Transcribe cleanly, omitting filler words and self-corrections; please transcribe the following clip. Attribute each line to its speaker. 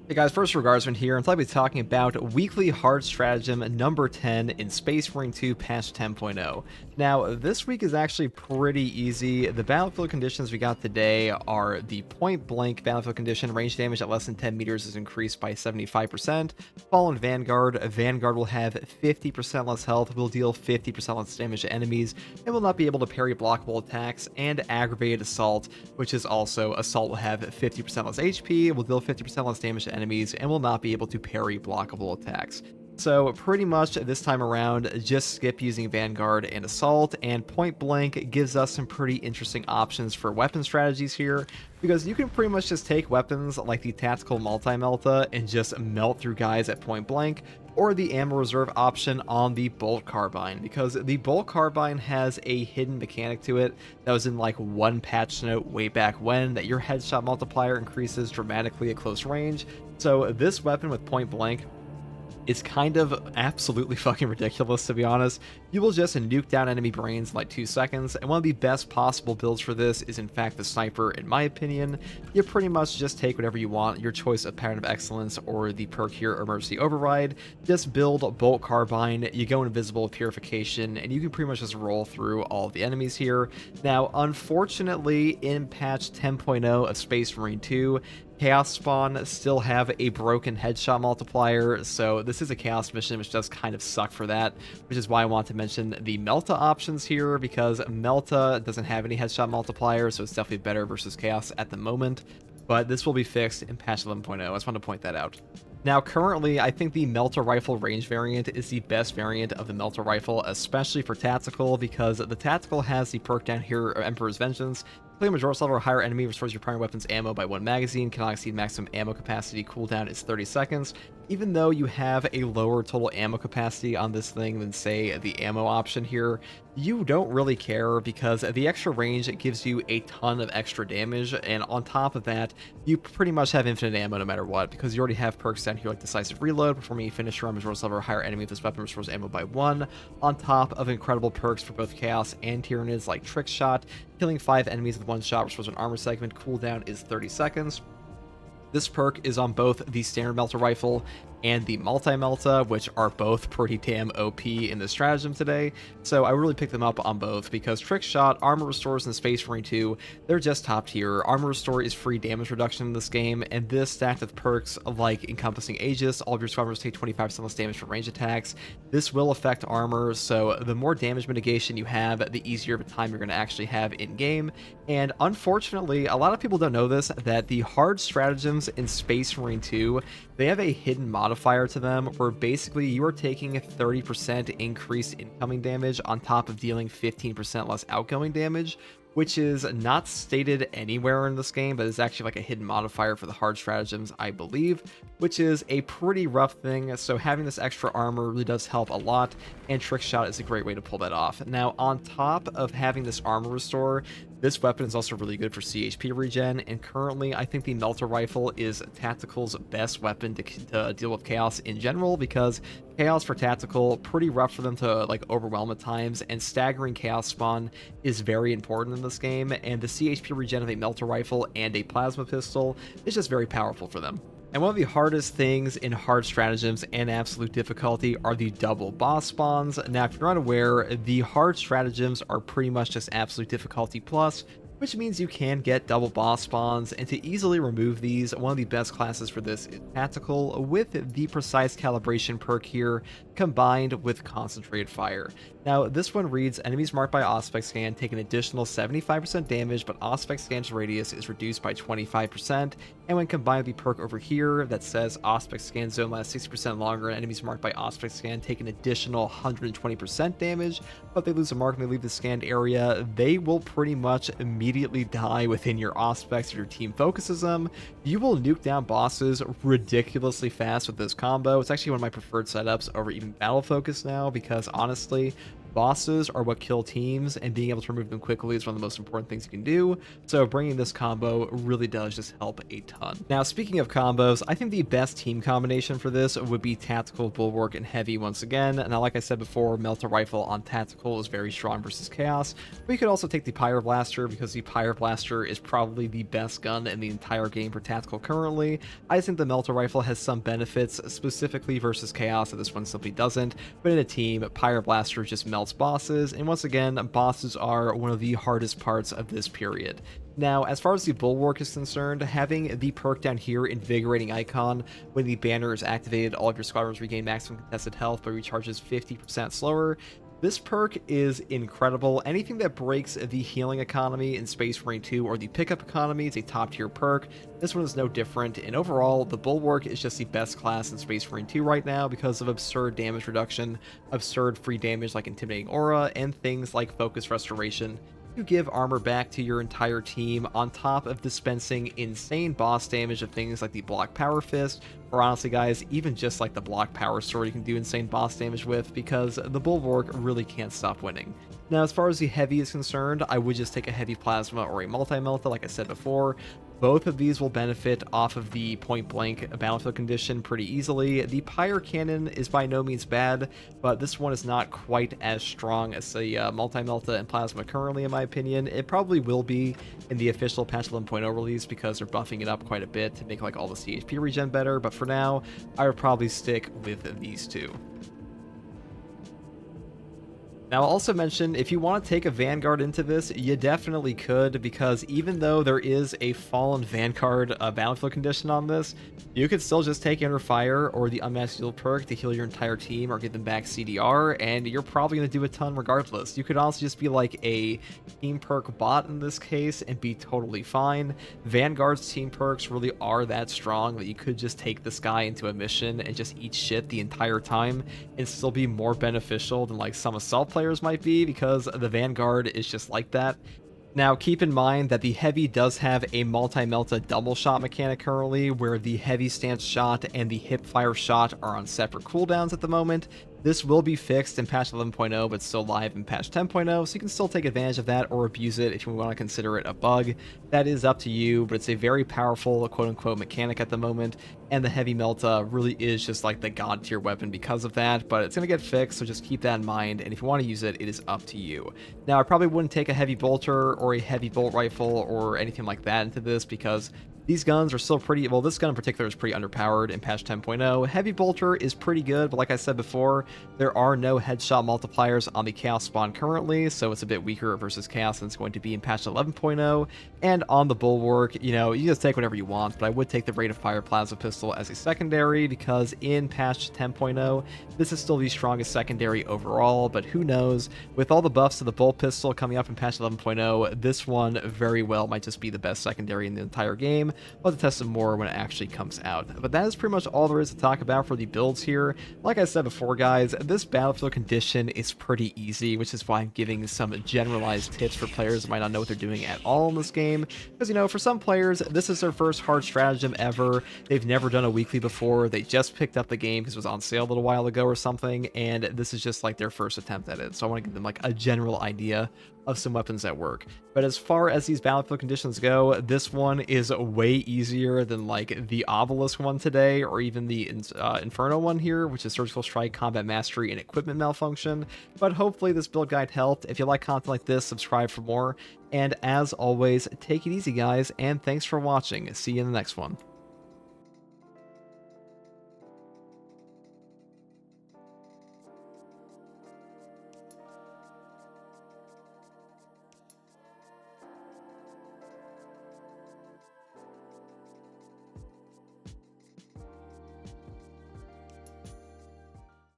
Speaker 1: Hey guys, first Regardsman here, and I'll be talking about Weekly Hard Stratagem number 10 in Space Marine 2 patch 10.0. Now, this week is actually pretty easy. The battlefield conditions we got today are the point blank battlefield condition. Range damage at less than 10 meters is increased by 75%. Fallen Vanguard. Vanguard will have 50% less health, will deal 50% less damage to enemies, and will not be able to parry blockable attacks. And Aggravated Assault, which is also Assault, will have 50% less HP, will deal 50% less damage to enemies, and will not be able to parry blockable attacks. So pretty much this time around, just skip using Vanguard and Assault, and Point Blank gives us some pretty interesting options for weapon strategies here, because you can pretty much just take weapons like the Tactical Multi-Melta and just melt through guys at point blank, or the ammo reserve option on the bolt carbine, because the bolt carbine has a hidden mechanic to it that was in like one patch note way back when, that your headshot multiplier increases dramatically at close range. So this weapon with point blank, it's kind of absolutely fucking ridiculous, to be honest. You will just nuke down enemy brains in like 2 seconds, and one of the best possible builds for this is in fact the sniper, in my opinion. You pretty much just take whatever you want, your choice of Pattern of Excellence or the perk here, Emergency Override. Just build Bolt Carbine, you go Invisible with Purification, and you can pretty much just roll through all of the enemies here. Now, unfortunately, in patch 10.0 of Space Marine 2, Chaos Spawn still have a broken headshot multiplier, so this is a Chaos mission, which does kind of suck for that, which is why I want to mention the Melta options here, because Melta doesn't have any headshot multiplier, so it's definitely better versus Chaos at the moment, but this will be fixed in patch 11.0. I just want to point that out. Now, currently, I think the Melta Rifle range variant is the best variant of the Melta Rifle, especially for Tactical, because the Tactical has the perk down here, Emperor's Vengeance. Play a Major's level or higher enemy, restores your primary weapon's ammo by 1 magazine, cannot exceed maximum ammo capacity, cooldown is 30 seconds. Even though you have a lower total ammo capacity on this thing than, say, the ammo option here, you don't really care, because the extra range gives you a ton of extra damage, and on top of that, you pretty much have infinite ammo no matter what, because you already have perks down here like Decisive Reload, performing a finisher on Major's level or higher enemy with this weapon restores ammo by 1, on top of incredible perks for both Chaos and Tyranids like Trick Shot. Killing 5 enemies with 1 shot restores an armor segment, cooldown is 30 seconds. This perk is on both the standard Melta Rifle and the Multi-Melta, which are both pretty damn OP in the stratagem today, so I really picked them up on both, because Trick Shot, Armor Restores in Space Marine 2, they're just top tier. Armor Restore is free damage reduction in this game, and this stacked with perks like Encompassing Aegis, all of your squad members take 25% less damage from range attacks. This will affect armor, so the more damage mitigation you have, the easier of a time you're going to actually have in-game, and unfortunately, a lot of people don't know this, that the hard stratagems in Space Marine 2, they have a hidden modifier to them, where basically you are taking a 30% increased incoming damage on top of dealing 15% less outgoing damage, which is not stated anywhere in this game, but is actually like a hidden modifier for the hard stratagems, I believe, which is a pretty rough thing. So having this extra armor really does help a lot, and Trick Shot is a great way to pull that off. Now, on top of having this armor restore, this weapon is also really good for CHP regen, and currently I think the Melta Rifle is Tactical's best weapon to deal with Chaos in general, because Chaos for Tactical, pretty rough for them to like overwhelm at times, and staggering Chaos Spawn is very important in this game, and the CHP regen of a Melta Rifle and a Plasma Pistol is just very powerful for them. And one of the hardest things in hard stratagems and absolute difficulty are the double boss spawns. Now, if you're unaware, the hard stratagems are pretty much just absolute difficulty plus, which means you can get double boss spawns, and to easily remove these, one of the best classes for this is Tactical, with the Precise Calibration perk here, combined with Concentrated Fire. Now, this one reads, enemies marked by Auspex Scan take an additional 75% damage, but Auspex Scan's radius is reduced by 25%, and when combined with the perk over here that says Auspex Scan zone lasts 60% longer, and enemies marked by Auspex Scan take an additional 120% damage, but they lose a mark and they leave the scanned area, they will pretty much immediately die within your Auspex if your team focuses them. You will nuke down bosses ridiculously fast with this combo. It's actually one of my preferred setups over even Battle Focus now, because honestly, Bosses are what kill teams, and being able to remove them quickly is one of the most important things you can do, so bringing this combo really does just help a ton. Now, speaking of combos, I think the best team combination for this would be Tactical, Bulwark, and Heavy once again. Now, like I said before, Melta Rifle on Tactical is very strong versus Chaos, but you could also take the Pyroblaster, because the Pyroblaster is probably the best gun in the entire game for Tactical currently. I think the Melta Rifle has some benefits, specifically versus Chaos, that this one simply doesn't, but in a team, Pyroblaster just melts bosses, and once again, bosses are one of the hardest parts of this period. Now, as far as the Bulwark is concerned, having the perk down here, Invigorating Icon, when the banner is activated, all of your squadrons regain maximum contested health but recharges 50% slower. This perk is incredible. Anything that breaks the healing economy in Space Marine 2 or the pickup economy is a top tier perk. This one is no different, and overall, the Bulwark is just the best class in Space Marine 2 right now because of absurd damage reduction, absurd free damage like Intimidating Aura, and things like Focus Restoration. You give armor back to your entire team on top of dispensing insane boss damage of things like the Block Power Fist, or honestly guys, even just like the Block Power Sword you can do insane boss damage with, because the Bulwark really can't stop winning. Now, as far as the Heavy is concerned, I would just take a Heavy Plasma or a Multi-Melta like I said before. Both of these will benefit off of the point-blank battlefield condition pretty easily. The Pyre Cannon is by no means bad, but this one is not quite as strong as the Multi-Melta and Plasma currently, in my opinion. It probably will be in the official patch 11.0 release because they're buffing it up quite a bit to make like all the CHP regen better, but for now, I would probably stick with these two. Now, I'll also mention, if you want to take a Vanguard into this, you definitely could, because even though there is a Fallen Vanguard battlefield condition on this, you could still just take Under Fire or the Unmasked Shield perk to heal your entire team or give them back CDR, and you're probably going to do a ton regardless. You could also just be like a team perk bot in this case and be totally fine. Vanguard's team perks really are that strong that you could just take this guy into a mission and just eat shit the entire time and still be more beneficial than like some assault players might be, because the Vanguard is just like that. Now, keep in mind that the Heavy does have a Multi-Melta double shot mechanic currently, where the Heavy Stance shot and the Hip Fire shot are on separate cooldowns at the moment. This will be fixed in patch 11.0, but still live in patch 10.0, so you can still take advantage of that or abuse it if you want to consider it a bug. That is up to you, but it's a very powerful quote-unquote mechanic at the moment, and the Heavy Melta really is just like the god tier weapon because of that, but it's going to get fixed, so just keep that in mind, and if you want to use it, it is up to you. Now, I probably wouldn't take a Heavy Bolter or a Heavy Bolt Rifle or anything like that into this, because these guns are still pretty, well, this gun in particular is pretty underpowered in patch 10.0. Heavy Bolter is pretty good, but like I said before, there are no headshot multipliers on the Chaos spawn currently, so it's a bit weaker versus Chaos than it's going to be in patch 11.0. And on the Bulwark, you know, you just take whatever you want, but I would take the Rate of Fire Plasma Pistol as a secondary, because in patch 10.0, this is still the strongest secondary overall, but who knows, with all the buffs to the Bolt Pistol coming up in patch 11.0, this one very well might just be the best secondary in the entire game. We'll have to test it more when it actually comes out. But that is pretty much all there is to talk about for the builds here. Like I said before, guys, this battlefield condition is pretty easy, which is why I'm giving some generalized tips for players that might not know what they're doing at all in this game. Because, you know, for some players, this is their first hard stratagem ever. They've never done a weekly before. They just picked up the game because it was on sale a little while ago or something, and this is just like their first attempt at it. So I want to give them like a general idea of some weapons that work. But as far as these battlefield conditions go, this one is way easier than like the Obelisk one today, or even the Inferno one here, which is Surgical Strike, Combat Mastery, and Equipment Malfunction. But hopefully this build guide helped. If you like content like this, subscribe for more. And as always, take it easy, guys, and thanks for watching. See you in the next one.